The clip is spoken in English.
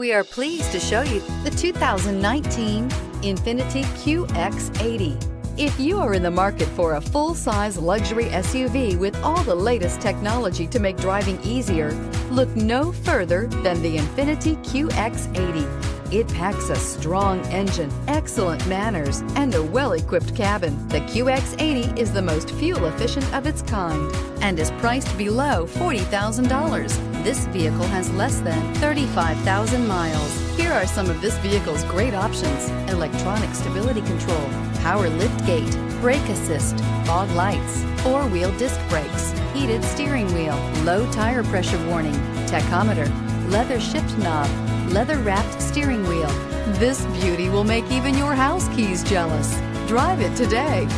We are pleased to show you the 2019 INFINITI QX80. If you are in the market for a full-size luxury SUV with all the latest technology to make driving easier, look no further than the INFINITI QX80. It packs a strong engine, excellent manners, and a well-equipped cabin. The QX80 is the most fuel-efficient of its kind and is priced below $40,000. This vehicle has less than 35,000 miles. Here are some of this vehicle's great options: electronic stability control, power liftgate, brake assist, fog lights, four-wheel disc brakes, heated steering wheel, low tire pressure warning, tachometer, leather shift knob, leather-wrapped steering wheel. This beauty will make even your house keys jealous. Drive it today.